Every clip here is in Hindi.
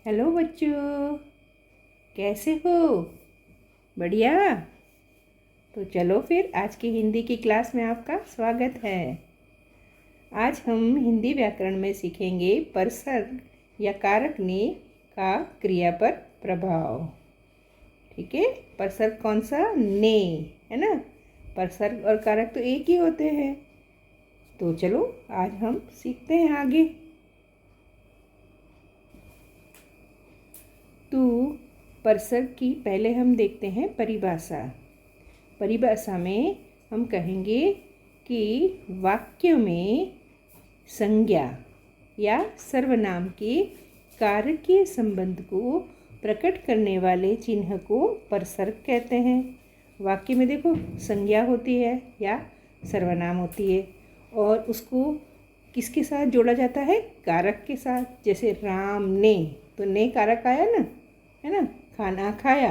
हेलो बच्चों, कैसे हो? बढ़िया। तो चलो फिर आज की हिंदी की क्लास में आपका स्वागत है। आज हम हिंदी व्याकरण में सीखेंगे परसर्ग या कारक ने का क्रिया पर प्रभाव। ठीक है, परसर्ग कौन सा? ने, है ना। परसर्ग और कारक तो एक ही होते हैं। तो चलो आज हम सीखते हैं आगे। तो परसर्ग की पहले हम देखते हैं परिभाषा। परिभाषा में हम कहेंगे कि वाक्य में संज्ञा या सर्वनाम के कारकीय संबंध को प्रकट करने वाले चिन्ह को परसर्ग कहते हैं। वाक्य में देखो संज्ञा होती है या सर्वनाम होती है और उसको किसके साथ जोड़ा जाता है? कारक के साथ। जैसे राम ने, तो ने कारक आया ना, है ना। खाना खाया,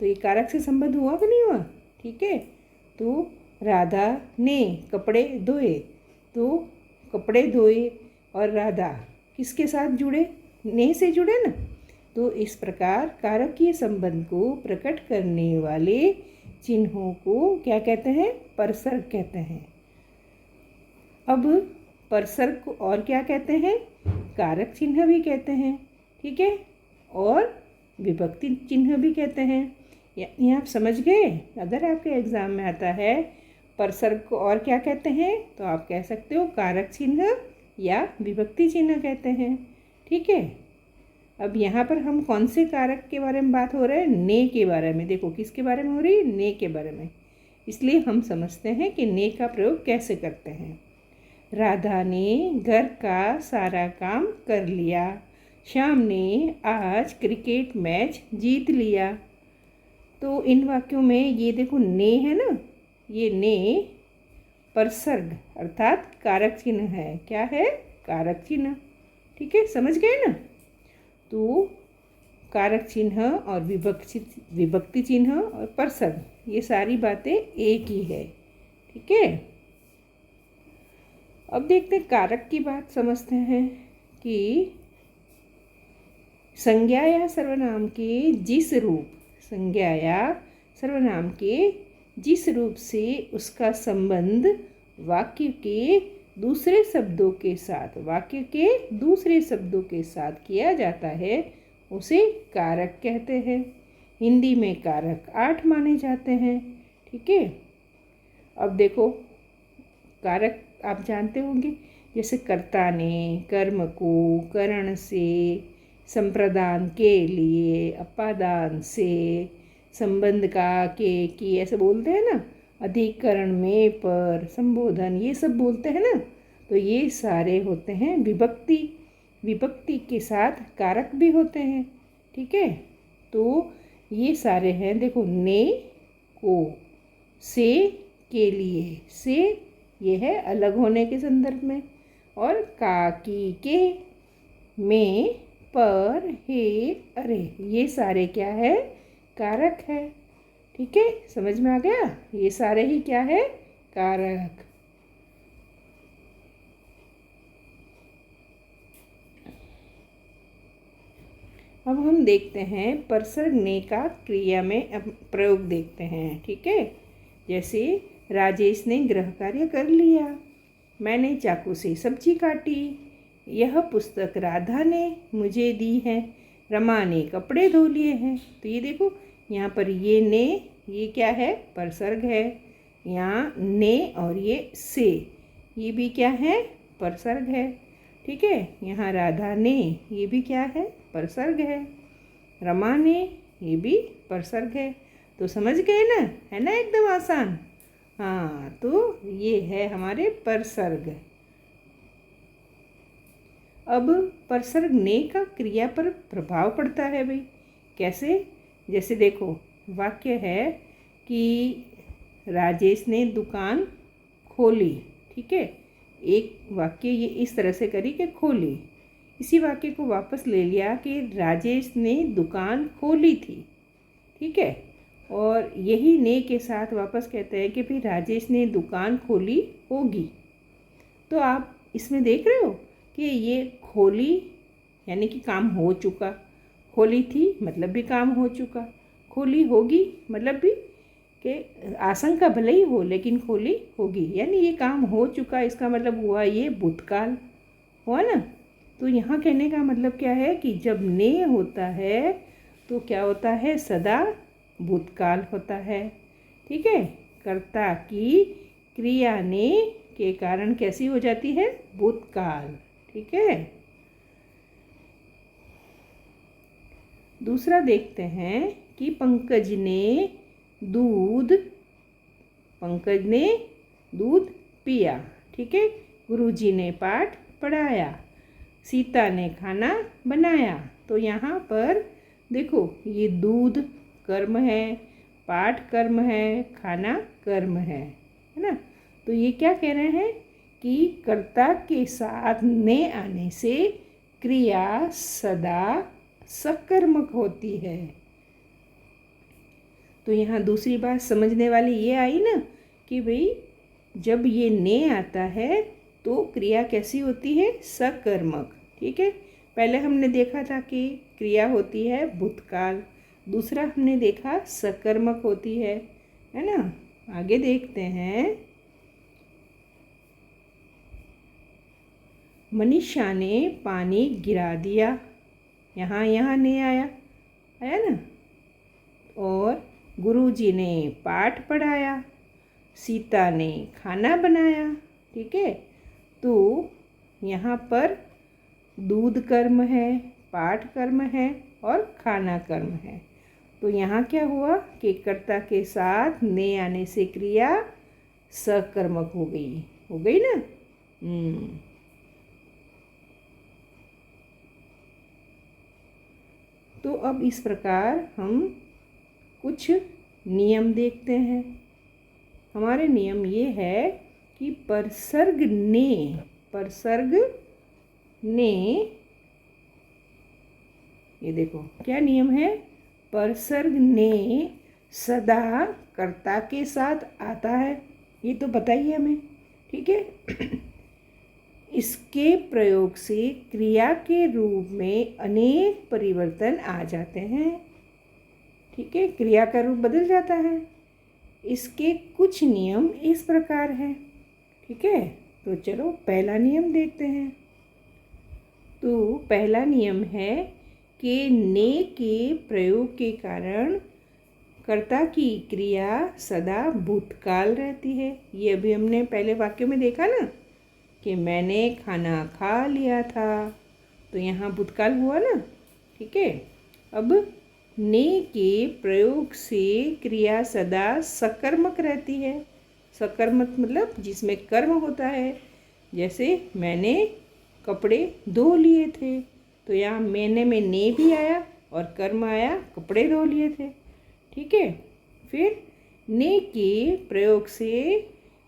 तो ये कारक से संबंध हुआ कि नहीं हुआ? ठीक है। तो राधा ने कपड़े धोए, तो कपड़े धोए और राधा किसके साथ जुड़े? ने से जुड़े ना। तो इस प्रकार कारकीय संबंध को प्रकट करने वाले चिन्हों को क्या कहते हैं? परसर्ग कहते हैं। अब परसर्ग को और क्या कहते हैं? कारक चिन्ह भी कहते हैं। ठीक है, और विभक्ति चिन्ह भी कहते हैं। यानी आप समझ गए। अगर आपके एग्जाम में आता है परसर्ग को और क्या कहते हैं, तो आप कह सकते हो कारक चिन्ह या विभक्ति चिन्ह कहते हैं। ठीक है। अब यहाँ पर हम कौन से कारक के बारे में बात हो रहे हैं? ने के बारे में। देखो किसके बारे में हो रही है? ने के बारे में। इसलिए हम समझते हैं कि ने का प्रयोग कैसे करते हैं। राधा ने घर का सारा काम कर लिया। श्याम ने आज क्रिकेट मैच जीत लिया। तो इन वाक्यों में ये देखो ने है ना, ये ने परसर्ग अर्थात कारक चिन्ह है। क्या है? कारक चिन्ह। ठीक है, समझ गए ना। तो कारक चिन्ह और विभक्ति चिन्ह और परसर्ग, ये सारी बातें एक ही है। ठीक है। अब देखते हैं कारक की बात समझते हैं कि संज्ञा या सर्वनाम के जिस रूप, संज्ञा या सर्वनाम के जिस रूप से उसका संबंध वाक्य के दूसरे शब्दों के साथ, वाक्य के दूसरे शब्दों के साथ किया जाता है, उसे कारक कहते हैं। हिंदी में कारक 8 माने जाते हैं। ठीक है। अब देखो कारक आप जानते होंगे, जैसे कर्ता ने, कर्म को, करण से, संप्रदान के लिए, अपादान से, संबंध का, के, की, ऐसे बोलते हैं ना। अधिकरण में, पर, संबोधन, ये सब बोलते हैं ना। तो ये सारे होते हैं विभक्ति। विभक्ति के साथ कारक भी होते हैं। ठीक है। तो ये सारे हैं। देखो ने, को, से, के लिए, से ये है अलग होने के संदर्भ में, और का, की, के, में, पर, हे, अरे, ये सारे क्या है? कारक है। ठीक है, समझ में आ गया। ये सारे ही क्या है? कारक। अब हम देखते हैं परसर्ग ने का क्रिया में प्रयोग देखते हैं। ठीक है। जैसे राजेश ने गृह कार्य कर लिया। मैंने चाकू से सब्जी काटी। यह पुस्तक राधा ने मुझे दी है। रमा ने कपड़े धो लिए हैं। तो ये देखो यहाँ पर ये ने, ये क्या है? परसर्ग है। यहाँ ने और ये से, ये भी क्या है? परसर्ग है। ठीक है। यहाँ राधा ने, ये भी क्या है? परसर्ग है। रमा ने, ये भी परसर्ग है। तो समझ गए ना, है ना, एकदम आसान। हाँ, तो ये है हमारे परसर्ग। अब परसर्ग ने का क्रिया पर प्रभाव पड़ता है भाई। कैसे? जैसे देखो वाक्य है कि राजेश ने दुकान खोली। ठीक है। एक वाक्य ये इस तरह से करी कि खोली। इसी वाक्य को वापस ले लिया कि राजेश ने दुकान खोली थी। ठीक है। और यही ने के साथ वापस कहते हैं कि फिर राजेश ने दुकान खोली होगी। तो आप इसमें देख रहे हो कि ये खोली यानी कि काम हो चुका, खोली थी मतलब भी काम हो चुका, खोली होगी मतलब भी कि आशंका भले ही हो लेकिन खोली होगी, यानी ये काम हो चुका, इसका मतलब हुआ ये भूतकाल हुआ ना। तो यहाँ कहने का मतलब क्या है कि जब ने होता है तो क्या होता है, सदा भूतकाल होता है। ठीक है, कर्ता की क्रिया ने के कारण कैसी हो जाती है, भूतकाल। ठीक है, दूसरा देखते हैं कि पंकज ने दूध पिया। ठीक है, गुरुजी ने पाठ पढ़ाया, सीता ने खाना बनाया। तो यहाँ पर देखो ये दूध कर्म है, पाठ कर्म है, खाना कर्म है ना। तो ये क्या कह रहे हैं कि कर्ता के साथ ने आने से क्रिया सदा सकर्मक होती है। तो यहाँ दूसरी बात समझने वाली ये आई ना कि भाई जब ये ने आता है तो क्रिया कैसी होती है, सकर्मक। ठीक है, पहले हमने देखा था कि क्रिया होती है भूतकाल, दूसरा हमने देखा सकर्मक होती है ना। आगे देखते हैं, मनीषा ने पानी गिरा दिया। यहाँ ने आया ना। और गुरुजी ने पाठ पढ़ाया, सीता ने खाना बनाया। ठीक है, तो यहाँ पर दूध कर्म है, पाठ कर्म है और खाना कर्म है। तो यहाँ क्या हुआ कि कर्ता के साथ ने आने से क्रिया सकर्मक हो गई ना। तो अब इस प्रकार हम कुछ नियम देखते हैं। हमारे नियम ये है कि परसर्ग ने, ये देखो क्या नियम है, परसर्ग ने सदा कर्ता के साथ आता है, ये तो बताइए हमें। ठीक है, इसके प्रयोग से क्रिया के रूप में अनेक परिवर्तन आ जाते हैं। ठीक है, क्रिया का रूप बदल जाता है। इसके कुछ नियम इस प्रकार हैं। ठीक है, तो चलो पहला नियम देखते हैं। तो पहला नियम है कि ने के प्रयोग के कारण कर्ता की क्रिया सदा भूतकाल रहती है। ये अभी हमने पहले वाक्य में देखा ना कि मैंने खाना खा लिया था, तो यहाँ भूतकाल हुआ ना। ठीक है, अब ने के प्रयोग से क्रिया सदा सकर्मक रहती है। सकर्मक मतलब जिसमें कर्म होता है, जैसे मैंने कपड़े धो लिए थे, तो यहाँ मैंने में ने भी आया और कर्म आया कपड़े धो लिए थे। ठीक है, फिर ने के प्रयोग से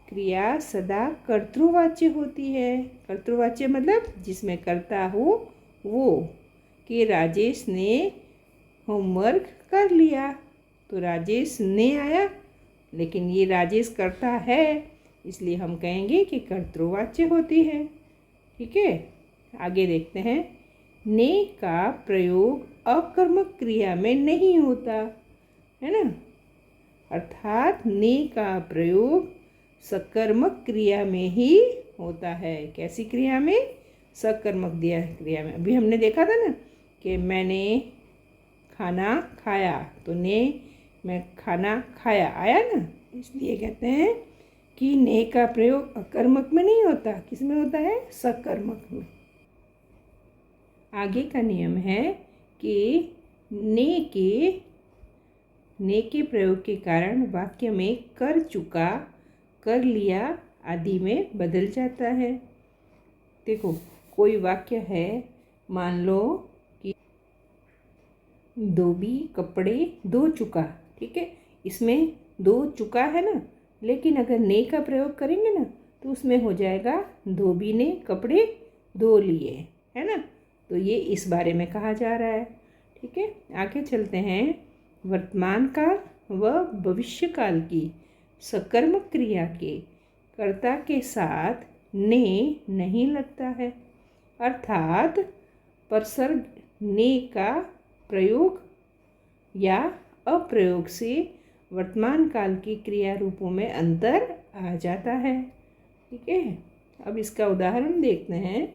क्रिया सदा कर्तृवाच्य होती है। कर्तृवाच्य मतलब जिसमें कर्ता हो वो, कि राजेश ने होमवर्क कर लिया, तो राजेश ने आया, लेकिन ये राजेश कर्ता है इसलिए हम कहेंगे कि कर्तृवाच्य होती है। ठीक है, आगे देखते हैं, ने का प्रयोग अकर्मक क्रिया में नहीं होता है ना, अर्थात ने का प्रयोग सकर्मक क्रिया में ही होता है। कैसी क्रिया में, सकर्मक क्रिया में। अभी हमने देखा था ना कि मैंने खाना खाया, तो ने मैं खाना खाया आया ना, इसलिए कहते हैं कि ने का प्रयोग अकर्मक में नहीं होता, किस में होता है, सकर्मक में। आगे का नियम है कि ने के प्रयोग के कारण वाक्य में कर चुका, कर लिया आदि में बदल जाता है। देखो कोई वाक्य है, मान लो कि धोबी कपड़े धो चुका। ठीक है, इसमें धो चुका है ना, लेकिन अगर ने का प्रयोग करेंगे ना तो उसमें हो जाएगा धोबी ने कपड़े धो लिए, है ना। तो ये इस बारे में कहा जा रहा है। ठीक है, आगे चलते हैं। वर्तमान काल व भविष्य काल की सकर्मक क्रिया के कर्ता के साथ ने नहीं लगता है, अर्थात परसर्ग ने का प्रयोग या अप्रयोग से वर्तमान काल की क्रिया रूपों में अंतर आ जाता है। ठीक है, अब इसका उदाहरण देखते हैं।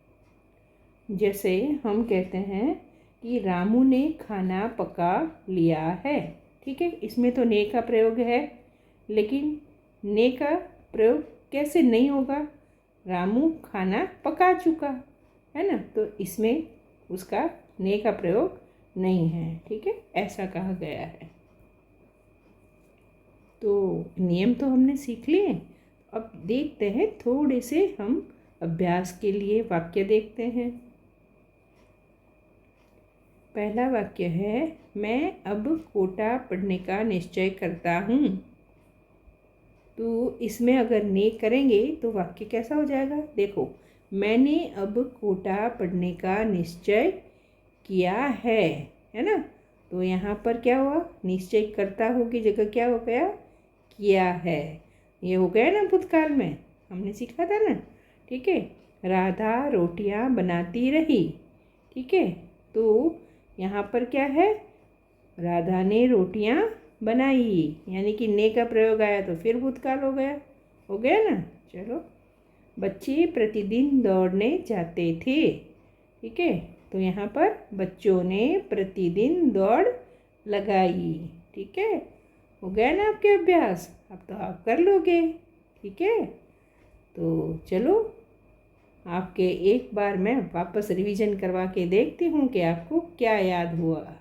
जैसे हम कहते हैं कि रामू ने खाना पका लिया है। ठीक है, इसमें तो ने का प्रयोग है, लेकिन ने का प्रयोग कैसे नहीं होगा? रामू खाना पका चुका है ना, तो इसमें उसका ने का प्रयोग नहीं है। ठीक है, ऐसा कहा गया है। तो नियम तो हमने सीख लिए। अब देखते हैं, थोड़े से हम अभ्यास के लिए वाक्य देखते हैं। पहला वाक्य है, मैं अब कोटा पढ़ने का निश्चय करता हूँ। तो इसमें अगर ने करेंगे तो वाक्य कैसा हो जाएगा? देखो, मैंने अब कोटा पढ़ने का निश्चय किया है ना। तो यहाँ पर क्या हुआ? निश्चय करता हो की जगह क्या हो गया? किया है। ये हो गया ना भूतकाल में, हमने सीखा था ना। ठीक है, राधा रोटियां बनाती रही। ठीक है, तो यहाँ पर क्या है? राधा ने रोटियां बनाई, यानी कि ने का प्रयोग आया तो फिर भूतकाल हो गया ना। चलो, बच्चे प्रतिदिन दौड़ने जाते थे। ठीक है, तो यहाँ पर बच्चों ने प्रतिदिन दौड़ लगाई। ठीक है, हो गया ना आपके अभ्यास, अब तो आप कर लोगे। ठीक है, तो चलो आपके एक बार मैं वापस रिवीजन करवा के देखती हूँ कि आपको क्या याद हुआ।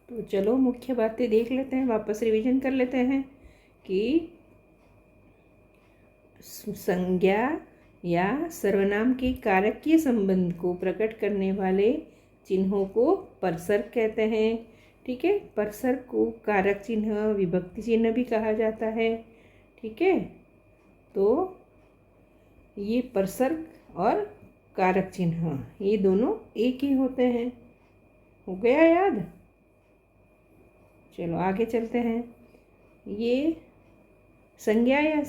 तो चलो मुख्य बातें देख लेते हैं, वापस रिवीजन कर लेते हैं कि संज्ञा या सर्वनाम के कारकीय संबंध को प्रकट करने वाले चिन्हों को परसर्ग कहते हैं। ठीक है, परसर्ग को कारक चिन्ह, विभक्ति चिन्ह भी कहा जाता है। ठीक है, तो ये परसर्ग और कारक चिन्ह ये दोनों एक ही होते हैं। हो गया याद? चलो आगे चलते हैं। ये संज्ञा या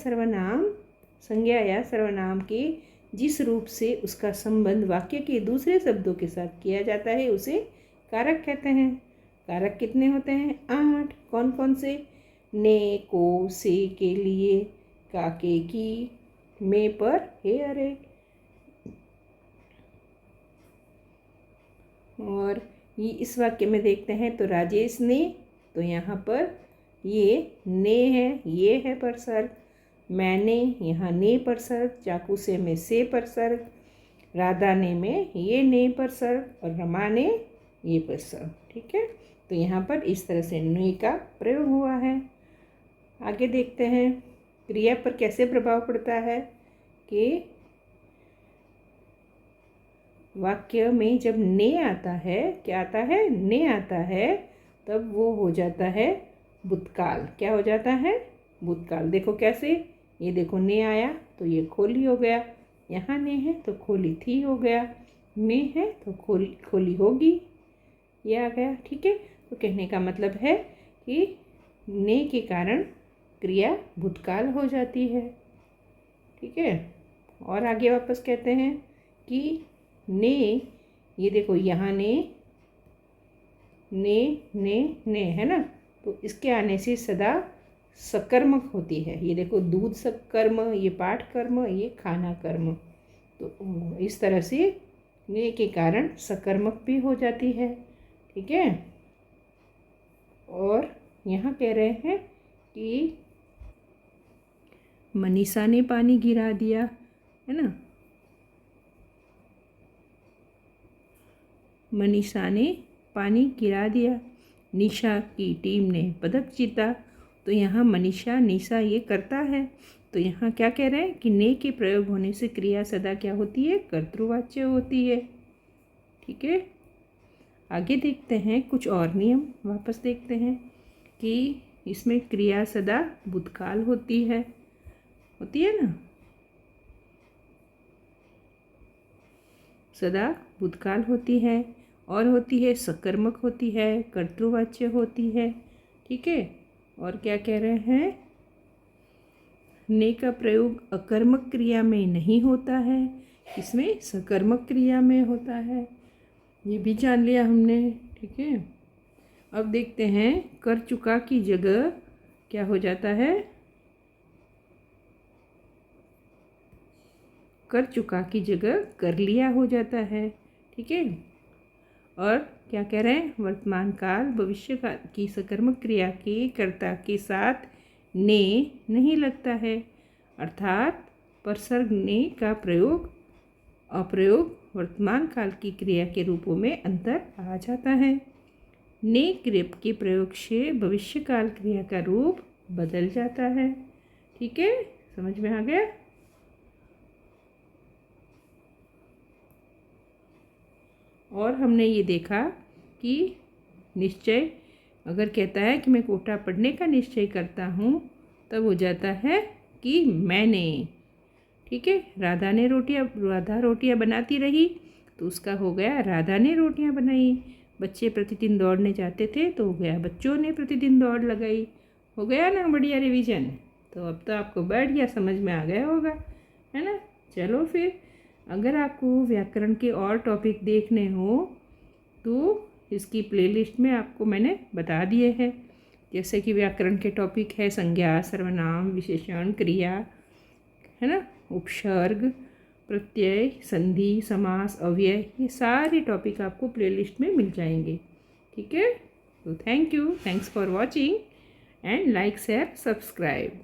सर्वनाम के जिस रूप से उसका संबंध वाक्य के दूसरे शब्दों के साथ किया जाता है उसे कारक कहते हैं। कारक कितने होते हैं? 8। कौन कौन से? ने, को, से के लिए, काके की, में पर, हे अरे। और ये इस वाक्य में देखते हैं तो राजेश ने, तो यहाँ पर ये ने है, ये है परसर्ग। मैंने, यहाँ ने परसर्ग। चाकू से में से परसर्ग। राधा ने में ये ने परसर्ग और रमा ने ये परसर्ग। ठीक है, तो यहाँ पर इस तरह से ने का प्रयोग हुआ है। आगे देखते हैं क्रिया पर कैसे प्रभाव पड़ता है कि वाक्य में जब ने आता है, क्या आता है? ने आता है, तब वो हो जाता है भूतकाल। क्या हो जाता है? भूतकाल। देखो कैसे, ये देखो ने आया तो ये खोली हो गया, यहाँ ने है तो खोली थी हो गया, ने है तो खोली होगी, ये आ गया। ठीक है, तो कहने का मतलब है कि ने के कारण क्रिया भूतकाल हो जाती है। ठीक है, और आगे वापस कहते हैं कि ने, ये देखो यहाँ ने है ना, तो इसके आने से सदा सकर्मक होती है। ये देखो दूध सकर्म, ये पाठ कर्म, ये खाना कर्म। तो इस तरह से ने के कारण सकर्मक भी हो जाती है। ठीक है, और यहाँ कह रहे हैं कि मनीषा ने पानी गिरा दिया, है ना। मनीषा ने पानी गिरा दिया। निशा की टीम ने पदक जीता। तो यहाँ मनीषा, निशा ये करता है। तो यहाँ क्या कह रहे हैं कि ने के प्रयोग होने से क्रिया सदा क्या होती है? कर्तृवाच्य होती है। ठीक है, आगे देखते हैं कुछ और नियम, वापस देखते हैं कि इसमें क्रिया सदा भूतकाल होती है ना, सदा भूतकाल होती है, और होती है सकर्मक होती है, कर्तृवाच्य होती है। ठीक है, और क्या कह रहे हैं? ने का प्रयोग अकर्मक क्रिया में नहीं होता है, इसमें सकर्मक क्रिया में होता है। ये भी जान लिया हमने। ठीक है, अब देखते हैं कर चुका की जगह क्या हो जाता है। कर चुका की जगह कर लिया हो जाता है। ठीक है, और क्या कह रहे हैं, वर्तमान काल भविष्य काल की सकर्मक क्रिया के कर्ता के साथ ने नहीं लगता है, अर्थात परसर्ग ने का प्रयोग अप्रयोग वर्तमान काल की क्रिया के रूपों में अंतर आ जाता है। ने क्रिया के प्रयोग से भविष्य काल क्रिया का रूप बदल जाता है। ठीक है, समझ में आ गया। और हमने ये देखा कि निश्चय अगर कहता है कि मैं कोटा पढ़ने का निश्चय करता हूँ, तब हो जाता है कि मैंने। ठीक है, राधा रोटियाँ बनाती रही, तो उसका हो गया राधा ने रोटियाँ बनाई। बच्चे प्रतिदिन दौड़ने जाते थे, तो हो गया बच्चों ने प्रतिदिन दौड़ लगाई। हो गया ना बढ़िया रिवीजन। तो अब तो आपको बढ़िया समझ में आ गया होगा, है ना। चलो फिर, अगर आपको व्याकरण के और टॉपिक देखने हो तो इसकी प्लेलिस्ट में आपको मैंने बता दिए हैं। जैसे कि व्याकरण के टॉपिक है संज्ञा, सर्वनाम, विशेषण, क्रिया, है ना, उपसर्ग, प्रत्यय, संधि, समास, अव्यय, ये सारे टॉपिक आपको प्लेलिस्ट में मिल जाएंगे। ठीक है, तो thanks for watching and like, share, subscribe.